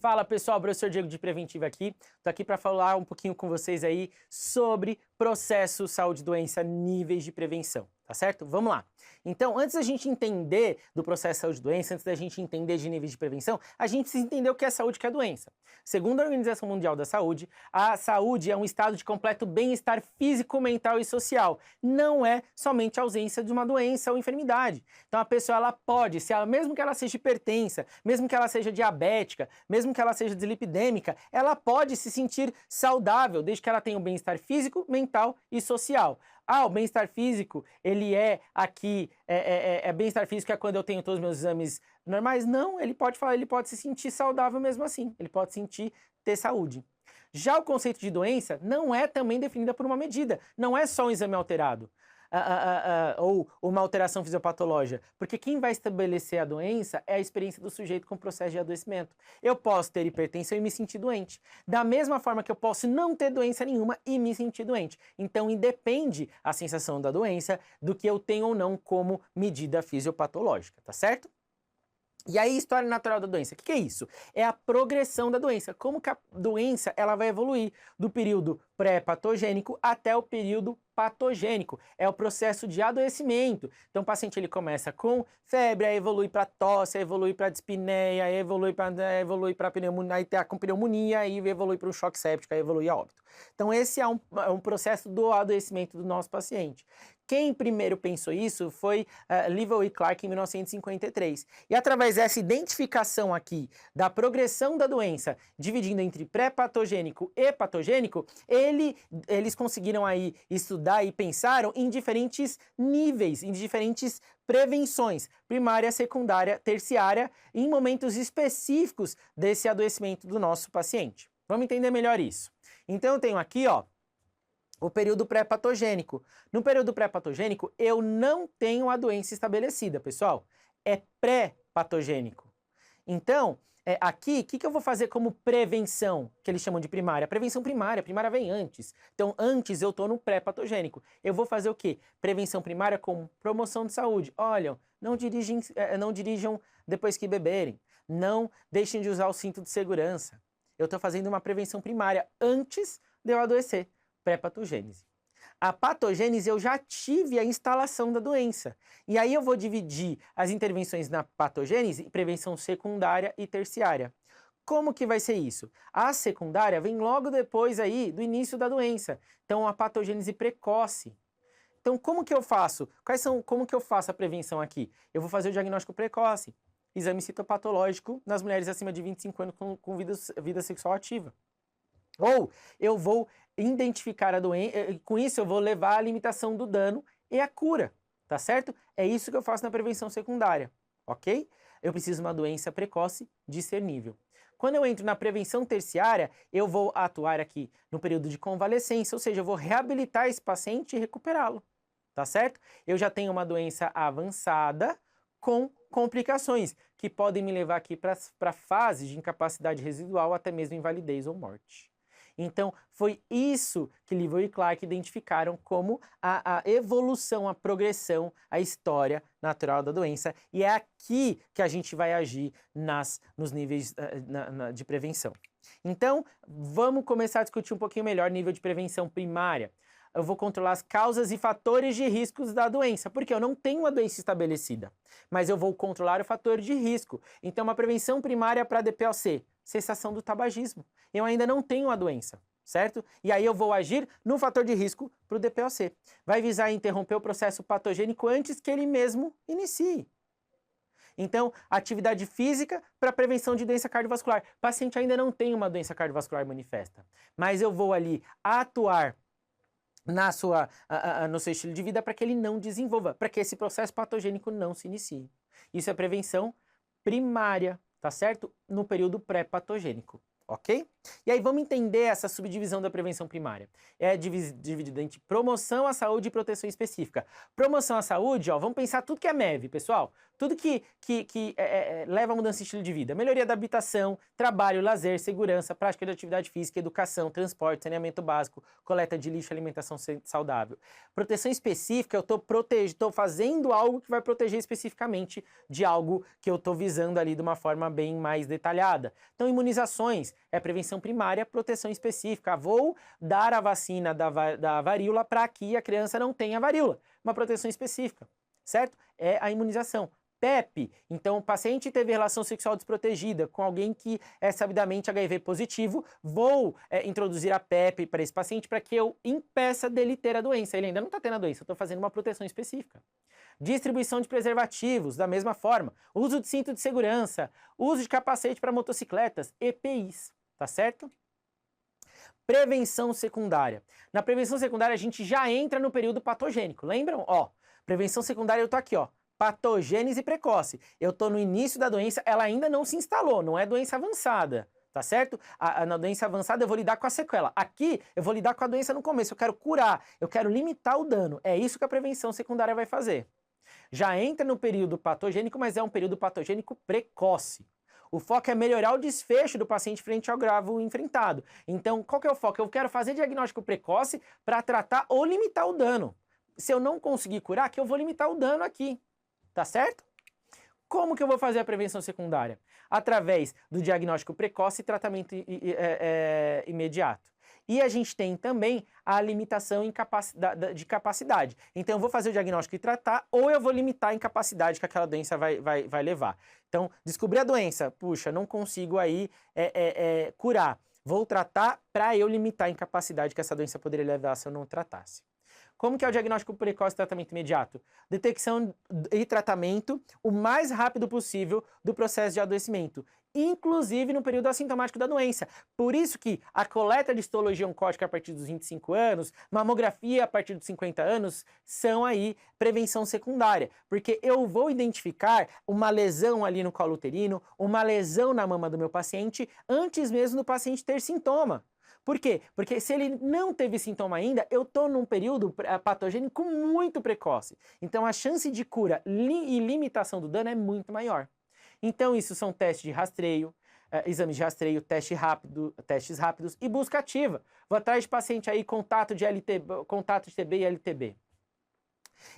Fala pessoal, professor Diego de Preventiva aqui. Tô aqui para falar um pouquinho com vocês aí sobre processo saúde e doença, níveis de prevenção, tá certo? Vamos lá. Então, antes da gente entender do processo saúde e doença, antes da gente entender de níveis de prevenção, a gente precisa entender o que é saúde e o que é doença. Segundo a Organização Mundial da Saúde, a saúde é um estado de completo bem-estar físico, mental e social. Não é somente a ausência de uma doença ou enfermidade. Então a pessoa ela pode, mesmo que ela seja hipertensa, mesmo que ela seja diabética, mesmo que ela seja dislipidêmica, ela pode se sentir saudável, desde que ela tenha um bem-estar físico, mental e social. O bem-estar físico, ele é aqui, bem-estar físico é quando eu tenho todos os meus exames normais? Não, ele pode se sentir saudável mesmo assim, ele pode ter saúde. Já o conceito de doença não é também definida por uma medida, não é só um exame alterado. Ou uma alteração fisiopatológica, porque quem vai estabelecer a doença é a experiência do sujeito com o processo de adoecimento. Eu posso ter hipertensão e me sentir doente, da mesma forma que eu posso não ter doença nenhuma e me sentir doente. Então independe a sensação da doença do que eu tenho ou não como medida fisiopatológica, tá certo? E aí, história natural da doença, o que é isso? É a progressão da doença, como que a doença ela vai evoluir do período pré-patogênico até o período patogênico. É o processo de adoecimento. Então o paciente ele começa com febre, aí evolui para tosse, aí evolui para dispneia, aí evolui para pneumonia, aí com pneumonia, aí evolui para um choque séptico, aí evolui a óbito. Então esse é um processo do adoecimento do nosso paciente. Quem primeiro pensou isso foi Livell e Clark em 1953. E através dessa identificação aqui da progressão da doença, dividindo entre pré-patogênico e patogênico, eles conseguiram aí estudar e pensaram em diferentes níveis, em diferentes prevenções, primária, secundária, terciária, em momentos específicos desse adoecimento do nosso paciente. Vamos entender melhor isso. Então eu tenho aqui, ó, o período pré-patogênico. No período pré-patogênico, eu não tenho a doença estabelecida, pessoal. É pré-patogênico. Então, aqui, o que eu vou fazer como prevenção, que eles chamam de primária? Prevenção primária, primária vem antes. Então, antes eu estou no pré-patogênico. Eu vou fazer o quê? Prevenção primária com promoção de saúde. Olha, não dirijam depois que beberem. Não deixem de usar o cinto de segurança. Eu estou fazendo uma prevenção primária antes de eu adoecer. Pré-patogênese. A patogênese eu já tive a instalação da doença. E aí eu vou dividir as intervenções na patogênese, prevenção secundária e terciária. Como que vai ser isso? A secundária vem logo depois aí do início da doença. Então a patogênese precoce. Então como que eu faço? Como que eu faço a prevenção aqui? Eu vou fazer o diagnóstico precoce. Exame citopatológico nas mulheres acima de 25 anos com vida sexual ativa. Ou eu vou identificar a doença, com isso eu vou levar à limitação do dano e à cura, tá certo? É isso que eu faço na prevenção secundária, ok? Eu preciso de uma doença precoce discernível. Quando eu entro na prevenção terciária, eu vou atuar aqui no período de convalescência, ou seja, eu vou reabilitar esse paciente e recuperá-lo, tá certo? Eu já tenho uma doença avançada com complicações, que podem me levar aqui para fases de incapacidade residual, até mesmo invalidez ou morte. Então, foi isso que Livell e Clark identificaram como a evolução, a progressão, a história natural da doença. E é aqui que a gente vai agir nos níveis de prevenção. Então, vamos começar a discutir um pouquinho melhor nível de prevenção primária. Eu vou controlar as causas e fatores de riscos da doença, porque eu não tenho uma doença estabelecida, mas eu vou controlar o fator de risco. Então, uma prevenção primária para DPOC, cessação do tabagismo. Eu ainda não tenho a doença, certo? E aí eu vou agir no fator de risco para o DPOC. Vai visar interromper o processo patogênico antes que ele mesmo inicie. Então, atividade física para prevenção de doença cardiovascular. O paciente ainda não tem uma doença cardiovascular manifesta, mas eu vou ali atuar no seu estilo de vida para que ele não desenvolva, para que esse processo patogênico não se inicie. Isso é prevenção primária, tá certo? No período pré-patogênico, ok? E aí vamos entender essa subdivisão da prevenção primária. É dividida entre promoção à saúde e proteção específica. Promoção à saúde, ó, vamos pensar tudo que é MEV, pessoal. tudo que leva a mudança de estilo de vida. Melhoria da habitação, trabalho, lazer, segurança, prática de atividade física, educação, transporte, saneamento básico, coleta de lixo, alimentação saudável. Proteção específica, eu estou fazendo algo que vai proteger especificamente de algo que eu estou visando ali de uma forma bem mais detalhada. Então, imunizações é prevenção primária, proteção específica. Vou dar a vacina da varíola para que a criança não tenha varíola. Uma proteção específica, certo? É a imunização. PEP, então o paciente teve relação sexual desprotegida com alguém que é sabidamente HIV positivo, vou introduzir a PEP para esse paciente para que eu impeça dele ter a doença. Ele ainda não está tendo a doença, eu estou fazendo uma proteção específica. Distribuição de preservativos, da mesma forma. Uso de cinto de segurança, uso de capacete para motocicletas, EPIs, tá certo? Prevenção secundária. Na prevenção secundária a gente já entra no período patogênico, lembram? Ó, prevenção secundária eu tô aqui, ó. Patogênese precoce. Eu tô no início da doença, ela ainda não se instalou, não é doença avançada, tá certo? Na doença avançada eu vou lidar com a sequela. Aqui eu vou lidar com a doença no começo, eu quero curar, eu quero limitar o dano. É isso que a prevenção secundária vai fazer. Já entra no período patogênico, mas é um período patogênico precoce. O foco é melhorar o desfecho do paciente frente ao gravo enfrentado. Então, qual que é o foco? Eu quero fazer diagnóstico precoce para tratar ou limitar o dano. Se eu não conseguir curar, que eu vou limitar o dano aqui. Tá certo? Como que eu vou fazer a prevenção secundária? Através do diagnóstico precoce e tratamento imediato. E a gente tem também a limitação de capacidade. Então eu vou fazer o diagnóstico e tratar, ou eu vou limitar a incapacidade que aquela doença vai levar. Então, descobri a doença, puxa, não consigo aí curar. Vou tratar para eu limitar a incapacidade que essa doença poderia levar se eu não tratasse. Como que é o diagnóstico precoce e tratamento imediato? Detecção e tratamento o mais rápido possível do processo de adoecimento, inclusive no período assintomático da doença. Por isso que a coleta de histologia oncótica a partir dos 25 anos, mamografia a partir dos 50 anos, são aí prevenção secundária, porque eu vou identificar uma lesão ali no colo uterino, uma lesão na mama do meu paciente, antes mesmo do paciente ter sintoma. Por quê? Porque se ele não teve sintoma ainda, eu estou num período patogênico muito precoce. Então a chance de cura e limitação do dano é muito maior. Então isso são testes de rastreio, exames de rastreio, testes rápidos e busca ativa. Vou atrás de paciente aí, contato de TB e LTB.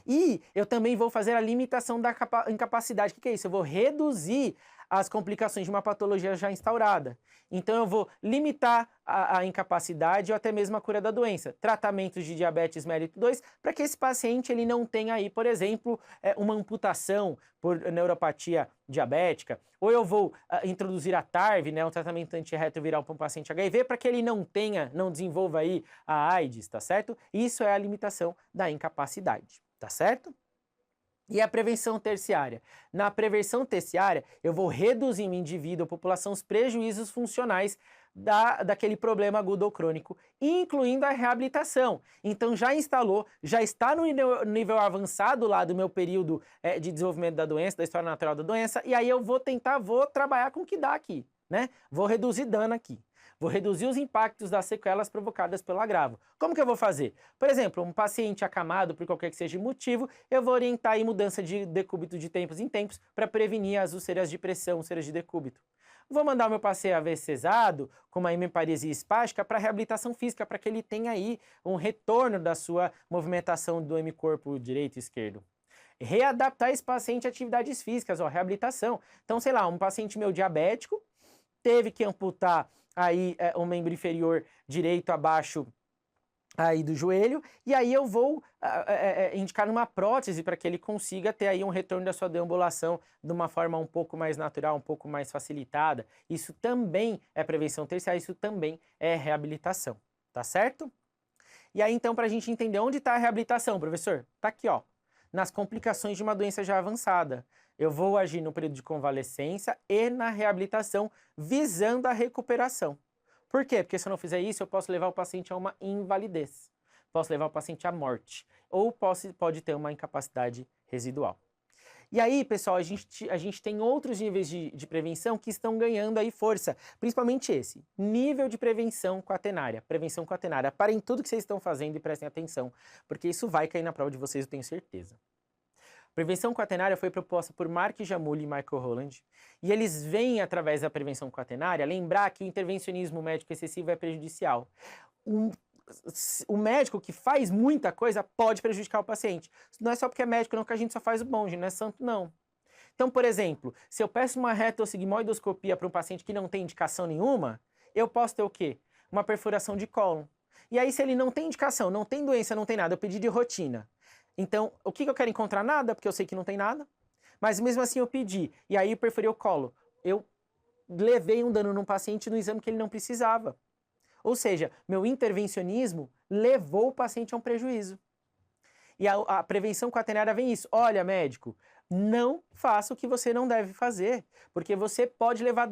E eu também vou fazer a limitação da incapacidade. O que é isso? Eu vou reduzir as complicações de uma patologia já instaurada. Então eu vou limitar a incapacidade ou até mesmo a cura da doença. Tratamentos de diabetes mellitus 2 para que esse paciente ele não tenha aí, por exemplo, uma amputação por neuropatia diabética. Ou eu vou introduzir a TARV, né, um tratamento antirretroviral para um paciente HIV, para que ele não desenvolva aí a AIDS, tá certo? Isso é a limitação da incapacidade, tá certo? E a prevenção terciária? Na prevenção terciária, eu vou reduzir no indivíduo, a população, os prejuízos funcionais daquele problema agudo ou crônico, incluindo a reabilitação. Então já instalou, já está no nível avançado lá do meu período de desenvolvimento da doença, da história natural da doença, e aí eu vou trabalhar com o que dá aqui, né? Vou reduzir dano aqui. Vou reduzir os impactos das sequelas provocadas pelo agravo. Como que eu vou fazer? Por exemplo, um paciente acamado por qualquer que seja o motivo, eu vou orientar em mudança de decúbito de tempos em tempos para prevenir as úlceras de pressão, úlceras de decúbito. Vou mandar o meu paciente AVCzado com uma hemiparesia espástica para reabilitação física, para que ele tenha aí um retorno da sua movimentação do hemicorpo direito e esquerdo. Readaptar esse paciente a atividades físicas, reabilitação. Então, sei lá, um paciente meu diabético teve que amputar aí o membro inferior direito abaixo aí do joelho, e aí eu vou indicar uma prótese para que ele consiga ter aí um retorno da sua deambulação de uma forma um pouco mais natural, um pouco mais facilitada. Isso também é prevenção terciária, isso também é reabilitação, tá certo? E aí então, para a gente entender onde está a reabilitação, professor, tá aqui, ó, nas complicações de uma doença já avançada. Eu vou agir no período de convalescência e na reabilitação, visando a recuperação. Por quê? Porque se eu não fizer isso, eu posso levar o paciente a uma invalidez. Posso levar o paciente à morte. Ou pode ter uma incapacidade residual. E aí, pessoal, a gente tem outros níveis de prevenção que estão ganhando aí força. Principalmente esse, nível de prevenção quaternária. Prevenção quaternária. Parem tudo que vocês estão fazendo e prestem atenção, porque isso vai cair na prova de vocês, eu tenho certeza. Prevenção quaternária foi proposta por Mark Jamuli e Michael Holland, e eles vêm, através da prevenção quaternária, lembrar que o intervencionismo médico excessivo é prejudicial. O médico que faz muita coisa pode prejudicar o paciente. Não é só porque é médico, não, que a gente só faz o bom, gente, não é santo, não. Então, por exemplo, se eu peço uma retossigmoidoscopia para um paciente que não tem indicação nenhuma, eu posso ter o quê? Uma perfuração de cólon. E aí, se ele não tem indicação, não tem doença, não tem nada, eu pedi de rotina. Então, o que eu quero encontrar? Nada, porque eu sei que não tem nada. Mas mesmo assim eu pedi, e aí eu perfurei o colo. Eu levei um dano num paciente no exame que ele não precisava. Ou seja, meu intervencionismo levou o paciente a um prejuízo. E a prevenção quaternária vem isso. Olha, médico, não faça o que você não deve fazer, porque você pode levar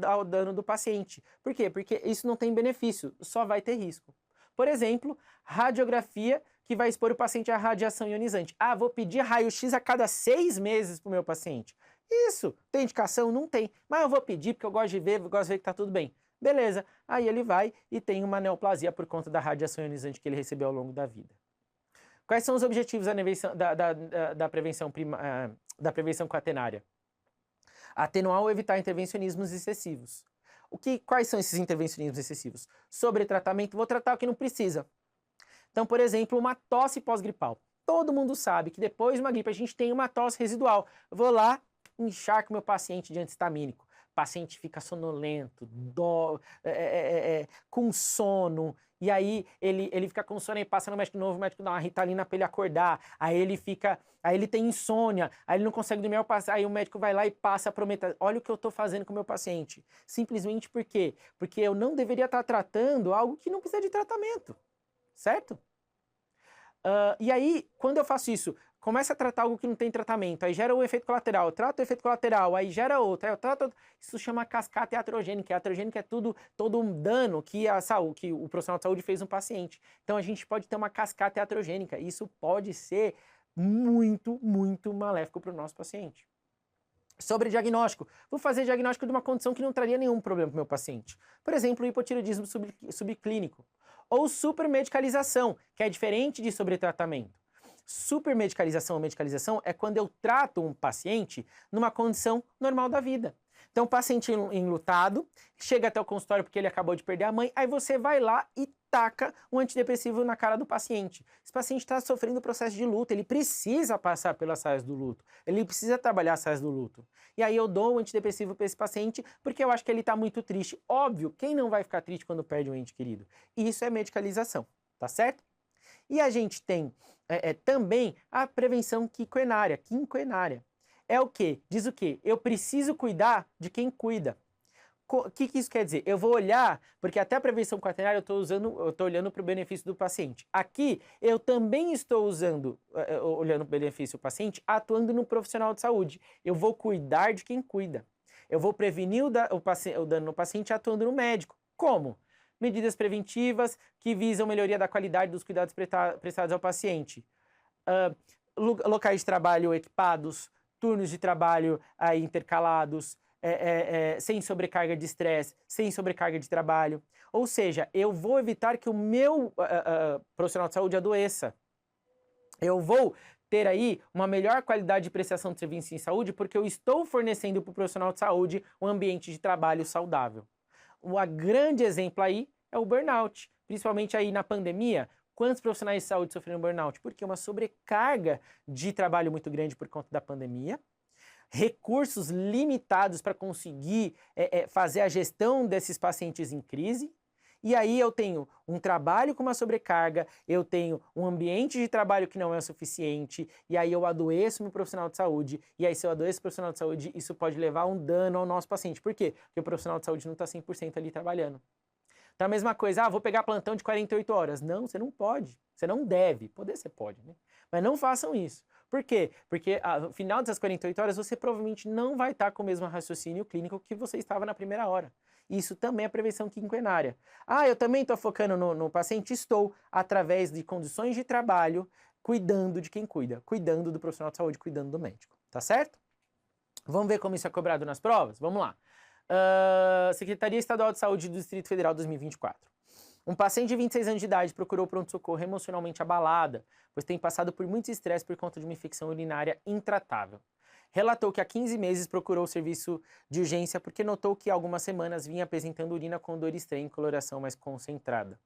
ao dano do paciente. Por quê? Porque isso não tem benefício, só vai ter risco. Por exemplo, radiografia que vai expor o paciente à radiação ionizante. Ah, vou pedir raio-x a cada 6 meses para o meu paciente. Isso, tem indicação? Não tem. Mas eu vou pedir porque eu gosto de ver que está tudo bem. Beleza, aí ele vai e tem uma neoplasia por conta da radiação ionizante que ele recebeu ao longo da vida. Quais são os objetivos da prevenção quaternária? Atenuar ou evitar intervencionismos excessivos. Quais são esses intervencionismos excessivos? Sobretratamento, vou tratar o que não precisa. Então, por exemplo, uma tosse pós-gripal. Todo mundo sabe que depois de uma gripe a gente tem uma tosse residual. Eu vou lá, encharco meu paciente de anti-histamínico. O paciente fica sonolento, com sono, e aí ele fica com sono e passa no médico novo, o médico dá uma Ritalina para ele acordar, aí ele tem insônia, aí ele não consegue dormir, aí o médico vai lá e passa a prometer. Olha o que eu estou fazendo com o meu paciente. Simplesmente por quê? Porque eu não deveria estar tratando algo que não precisa de tratamento, certo? E aí, quando eu faço isso, começa a tratar algo que não tem tratamento, aí gera um efeito colateral, eu trato o efeito colateral, aí gera outro, aí eu trato outro. Isso chama cascata iatrogênica. Iatrogênica é todo um dano que o profissional de saúde fez no paciente. Então a gente pode ter uma cascata iatrogênica. Isso pode ser muito, muito maléfico para o nosso paciente. Sobre diagnóstico. Vou fazer diagnóstico de uma condição que não traria nenhum problema para o meu paciente. Por exemplo, o hipotireoidismo subclínico. Ou supermedicalização, que é diferente de sobretratamento. Supermedicalização ou medicalização é quando eu trato um paciente numa condição normal da vida. Então, o paciente enlutado chega até o consultório porque ele acabou de perder a mãe, aí você vai lá e taca um antidepressivo na cara do paciente. Esse paciente está sofrendo processo de luto, ele precisa passar pelas saias do luto, ele precisa trabalhar as saias do luto. E aí eu dou um antidepressivo para esse paciente porque eu acho que ele está muito triste. Óbvio, quem não vai ficar triste quando perde um ente querido? Isso é medicalização, tá certo? E a gente tem também a prevenção quinquenária. É o quê? Diz o quê? Eu preciso cuidar de quem cuida. O que isso quer dizer? Eu vou olhar, porque até a prevenção quaternária eu estou olhando para o benefício do paciente. Aqui eu também estou olhando para o benefício do paciente, atuando no profissional de saúde. Eu vou cuidar de quem cuida. Eu vou prevenir o dano no paciente atuando no médico. Como? Medidas preventivas que visam melhoria da qualidade dos cuidados prestados ao paciente. Locais de trabalho equipados, turnos de trabalho intercalados, sem sobrecarga de estresse, sem sobrecarga de trabalho. Ou seja, eu vou evitar que o meu profissional de saúde adoeça. Eu vou ter aí uma melhor qualidade de prestação de serviço em saúde porque eu estou fornecendo para o profissional de saúde um ambiente de trabalho saudável. Um grande exemplo aí é o burnout, principalmente aí na pandemia. Quantos profissionais de saúde sofreram burnout? Porque uma sobrecarga de trabalho muito grande por conta da pandemia, recursos limitados para conseguir fazer a gestão desses pacientes em crise, e aí eu tenho um trabalho com uma sobrecarga, eu tenho um ambiente de trabalho que não é o suficiente, e aí eu adoeço meu profissional de saúde, e aí se eu adoeço o profissional de saúde, isso pode levar a um dano ao nosso paciente. Por quê? Porque o profissional de saúde não está 100% ali trabalhando. Então a mesma coisa, vou pegar plantão de 48 horas. Não, você não pode, você não deve. Poder você pode, né? Mas não façam isso. Por quê? Porque ao final dessas 48 horas você provavelmente não vai estar com o mesmo raciocínio clínico que você estava na primeira hora. Isso também é prevenção quinquenária. Eu também estou focando no paciente? Estou, através de condições de trabalho, cuidando de quem cuida, cuidando do profissional de saúde, cuidando do médico. Tá certo? Vamos ver como isso é cobrado nas provas? Vamos lá. Secretaria Estadual de Saúde do Distrito Federal 2024. Um paciente de 26 anos de idade procurou o pronto-socorro emocionalmente abalada, pois tem passado por muito estresse por conta de uma infecção urinária intratável. Relatou que há 15 meses procurou o serviço de urgência porque notou que há algumas semanas vinha apresentando urina com dor estranha e coloração mais concentrada.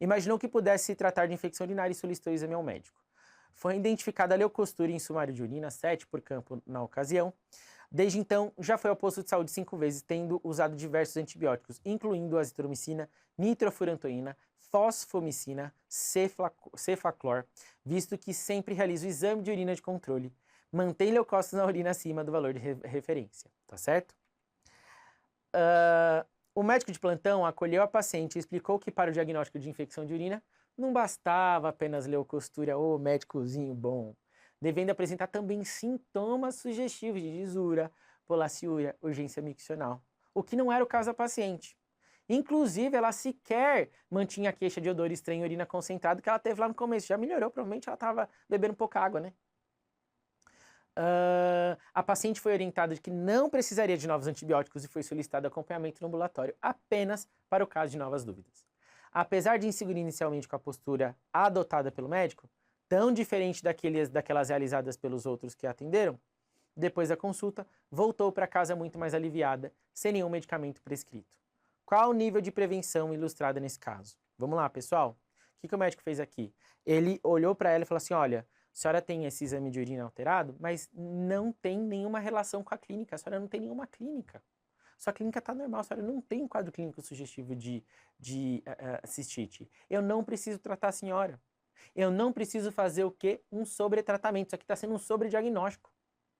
Imaginou que pudesse se tratar de infecção urinária e solicitou o exame ao médico. Foi identificada leucostura em sumário de urina, 7 por campo na ocasião. Desde então, já foi ao posto de saúde 5 vezes, tendo usado diversos antibióticos, incluindo azitromicina, nitrofurantoína, fosfomicina, cefaclor, visto que sempre realiza o exame de urina de controle. Mantém leucócitos na urina acima do valor de referência, tá certo? O médico de plantão acolheu a paciente e explicou que para o diagnóstico de infecção de urina não bastava apenas leucostura ou médicozinho bom, devendo apresentar também sintomas sugestivos de lisura, polaciúria, urgência miccional, o que não era o caso da paciente. Inclusive, ela sequer mantinha a queixa de odor estranho e urina concentrado que ela teve lá no começo. Já melhorou, provavelmente ela estava bebendo pouca água, né? A paciente foi orientada de que não precisaria de novos antibióticos e foi solicitado acompanhamento no ambulatório apenas para o caso de novas dúvidas. Apesar de inseguir inicialmente com a postura adotada pelo médico, tão diferente daquelas realizadas pelos outros que a atenderam, depois da consulta, voltou para casa muito mais aliviada, sem nenhum medicamento prescrito. Qual o nível de prevenção ilustrada nesse caso? Vamos lá, pessoal. O que o médico fez aqui? Ele olhou para ela e falou assim, olha, a senhora tem esse exame de urina alterado, mas não tem nenhuma relação com a clínica, a senhora não tem nenhuma clínica. Sua clínica está normal, a senhora não tem um quadro clínico sugestivo de cistite. Eu não preciso tratar a senhora. Eu não preciso fazer o quê? Um sobretratamento. Isso aqui está sendo um sobrediagnóstico.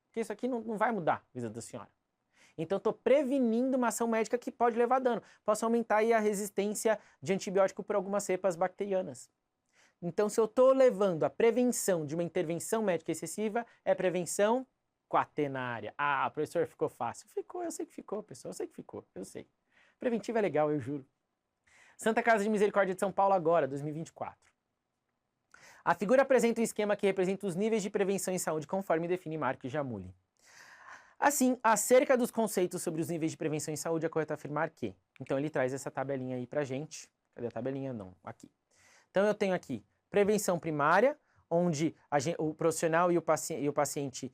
Porque isso aqui não vai mudar a vida da senhora. Então, estou prevenindo uma ação médica que pode levar a dano. Posso aumentar aí a resistência de antibiótico por algumas cepas bacterianas. Então, se eu estou levando a prevenção de uma intervenção médica excessiva, é prevenção quaternária. Ah, professor, ficou fácil. Ficou, eu sei que ficou, pessoal, eu sei que ficou, eu sei. Preventiva é legal, eu juro. Santa Casa de Misericórdia de São Paulo agora, 2024. A figura apresenta um esquema que representa os níveis de prevenção em saúde conforme define Mark Jamuli. Assim, acerca dos conceitos sobre os níveis de prevenção em saúde, é correto afirmar que... Então ele traz essa tabelinha aí pra gente. Cadê a tabelinha? Não, aqui. Então eu tenho aqui prevenção primária, onde o profissional e o paciente...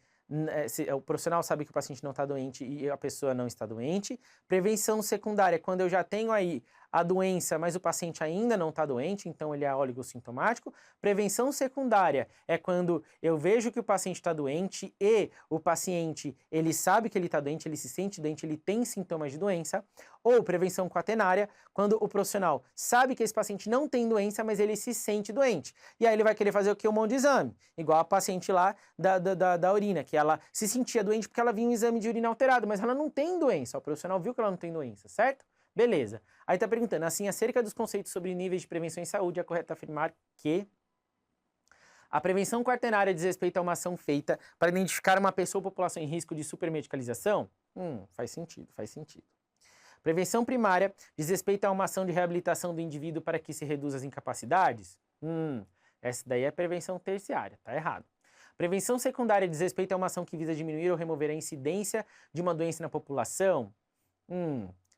O profissional sabe que o paciente não está doente e a pessoa não está doente. Prevenção secundária, quando eu já tenho aí a doença, mas o paciente ainda não está doente, então ele é oligossintomático. Prevenção secundária é quando eu vejo que o paciente está doente e o paciente, ele sabe que ele está doente, ele se sente doente, ele tem sintomas de doença. Ou prevenção quaternária, quando o profissional sabe que esse paciente não tem doença, mas ele se sente doente. E aí ele vai querer fazer o quê? Um monte de exame. Igual a paciente lá da urina, que ela se sentia doente porque ela vinha um exame de urina alterado, mas ela não tem doença. O profissional viu que ela não tem doença, certo? Beleza. Aí tá perguntando, assim, acerca dos conceitos sobre níveis de prevenção em saúde, é correto afirmar que a prevenção quaternária diz respeito a uma ação feita para identificar uma pessoa ou população em risco de supermedicalização? Faz sentido, faz sentido. Prevenção primária diz respeito a uma ação de reabilitação do indivíduo para que se reduza as incapacidades? Essa daí é prevenção terciária, tá errado. Prevenção secundária diz respeito a uma ação que visa diminuir ou remover a incidência de uma doença na população?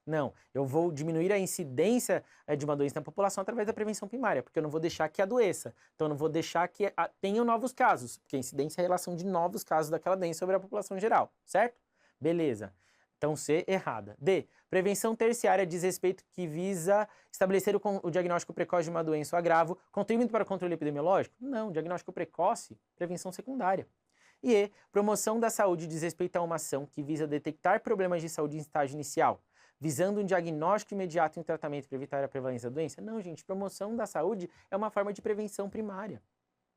Não, eu vou diminuir a incidência de uma doença na população através da prevenção primária, porque eu não vou deixar que adoeça. Então, eu não vou deixar que tenham novos casos, porque a incidência é a relação de novos casos daquela doença sobre a população geral, certo? Beleza. Então, C, errada. D, prevenção terciária diz respeito que visa estabelecer o diagnóstico precoce de uma doença ou agravo, contribuindo para o controle epidemiológico? Não, diagnóstico precoce, prevenção secundária. E E, promoção da saúde diz respeito a uma ação que visa detectar problemas de saúde em estágio inicial, visando um diagnóstico imediato e um tratamento para evitar a prevalência da doença? Não, gente, promoção da saúde é uma forma de prevenção primária,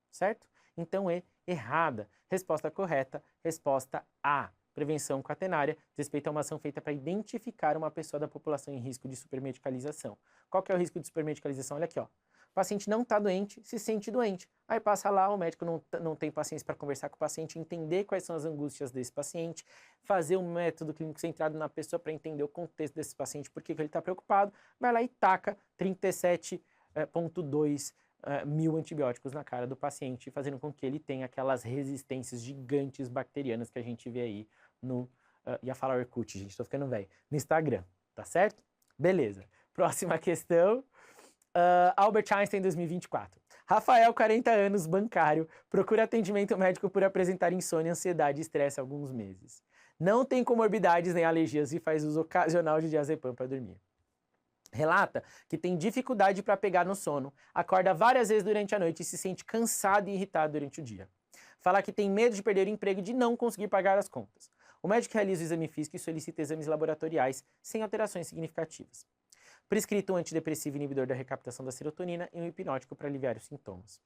certo? Então é errada. Resposta correta, resposta A. Prevenção quaternária diz respeito a uma ação feita para identificar uma pessoa da população em risco de supermedicalização. Qual que é o risco de supermedicalização? Olha aqui, ó. O paciente não está doente, se sente doente. Aí passa lá, o médico não tem paciência para conversar com o paciente, entender quais são as angústias desse paciente, fazer um método clínico centrado na pessoa para entender o contexto desse paciente, por que ele está preocupado, vai lá e taca 37,2 mil antibióticos na cara do paciente, fazendo com que ele tenha aquelas resistências gigantes bacterianas que a gente vê aí no... ia falar Orkut, gente, tô ficando velho. No Instagram, tá certo? Beleza. Próxima questão. Albert Einstein 2024. Rafael, 40 anos, bancário, procura atendimento médico por apresentar insônia, ansiedade e estresse há alguns meses. Não tem comorbidades nem alergias e faz uso ocasional de diazepam para dormir. Relata que tem dificuldade para pegar no sono, acorda várias vezes durante a noite e se sente cansado e irritado durante o dia. Fala que tem medo de perder o emprego e de não conseguir pagar as contas. O médico realiza o exame físico e solicita exames laboratoriais sem alterações significativas. Prescrito um antidepressivo inibidor da recaptação da serotonina e um hipnótico para aliviar os sintomas.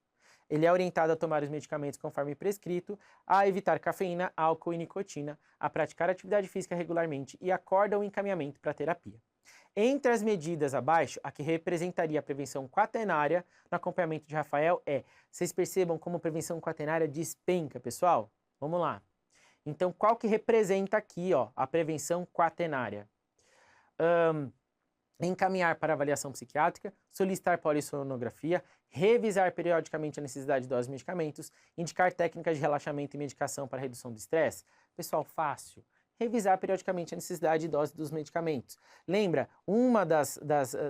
Ele é orientado a tomar os medicamentos conforme prescrito, a evitar cafeína, álcool e nicotina, a praticar atividade física regularmente e acorda o encaminhamento para terapia. Entre as medidas abaixo, a que representaria a prevenção quaternária no acompanhamento de Rafael é, vocês percebam como a prevenção quaternária despenca, pessoal? Vamos lá. Então, qual que representa aqui, ó, a prevenção quaternária? Encaminhar para avaliação psiquiátrica, solicitar polissonografia, revisar periodicamente a necessidade de doses de medicamentos, indicar técnicas de relaxamento e medicação para redução do estresse. Pessoal, fácil. Revisar periodicamente a necessidade e dose dos medicamentos. Lembra, uma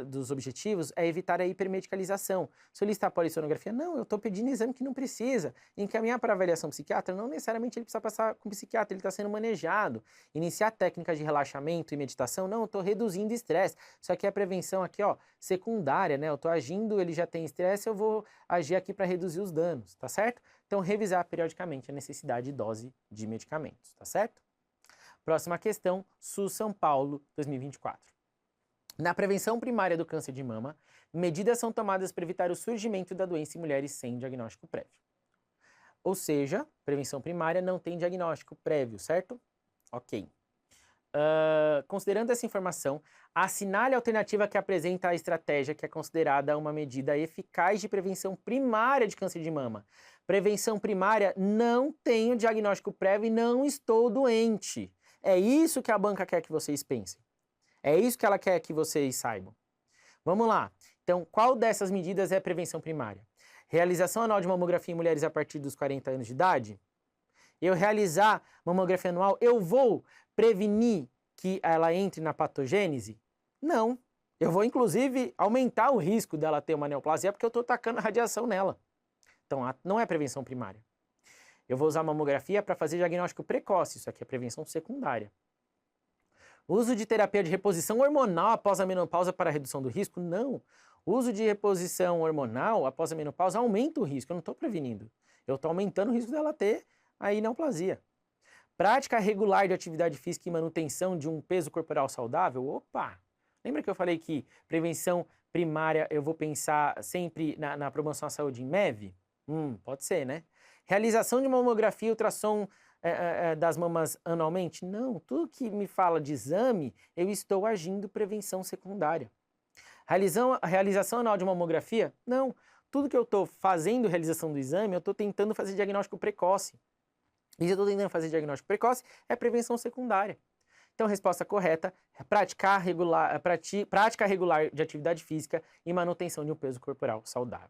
dos objetivos é evitar a hipermedicalização. Solicitar polissonografia? Não, eu estou pedindo exame que não precisa. Encaminhar para avaliação psiquiatra? Não necessariamente ele precisa passar com psiquiatra, ele está sendo manejado. Iniciar técnicas de relaxamento e meditação? Não, eu estou reduzindo estresse. Isso aqui é prevenção aqui, ó, secundária, né? Eu estou agindo, ele já tem estresse, eu vou agir aqui para reduzir os danos, tá certo? Então, revisar periodicamente a necessidade e dose de medicamentos, tá certo? Próxima questão, SUS São Paulo, 2024. Na prevenção primária do câncer de mama, medidas são tomadas para evitar o surgimento da doença em mulheres sem diagnóstico prévio. Ou seja, prevenção primária não tem diagnóstico prévio, certo? Ok. Considerando essa informação, assinale a alternativa que apresenta a estratégia que é considerada uma medida eficaz de prevenção primária de câncer de mama. Prevenção primária, não tenho diagnóstico prévio e não estou doente. É isso que a banca quer que vocês pensem. É isso que ela quer que vocês saibam. Vamos lá. Então, qual dessas medidas é prevenção primária? Realização anual de mamografia em mulheres a partir dos 40 anos de idade? Eu realizar mamografia anual, eu vou prevenir que ela entre na patogênese? Não. Eu vou, inclusive, aumentar o risco dela ter uma neoplasia porque eu estou tacando radiação nela. Então, não é prevenção primária. Eu vou usar mamografia para fazer diagnóstico precoce, isso aqui é prevenção secundária. Uso de terapia de reposição hormonal após a menopausa para redução do risco? Não. Uso de reposição hormonal após a menopausa aumenta o risco, eu não estou prevenindo. Eu estou aumentando o risco dela ter a neoplasia. Prática regular de atividade física e manutenção de um peso corporal saudável? Opa! Lembra que eu falei que prevenção primária eu vou pensar sempre na promoção à saúde em MEV? Pode ser, né? Realização de mamografia e ultrassom das mamas anualmente? Não, tudo que me fala de exame, eu estou agindo prevenção secundária. Realização anual de mamografia? Não, tudo que eu estou fazendo realização do exame, eu estou tentando fazer diagnóstico precoce. E se eu estou tentando fazer diagnóstico precoce, é prevenção secundária. Então, resposta correta é prática regular de atividade física e manutenção de um peso corporal saudável.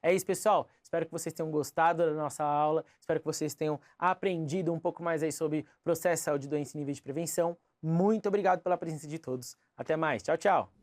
É isso, pessoal. Espero que vocês tenham gostado da nossa aula. Espero que vocês tenham aprendido um pouco mais aí sobre processo, saúde, doença e níveis de prevenção. Muito obrigado pela presença de todos. Até mais. Tchau, tchau.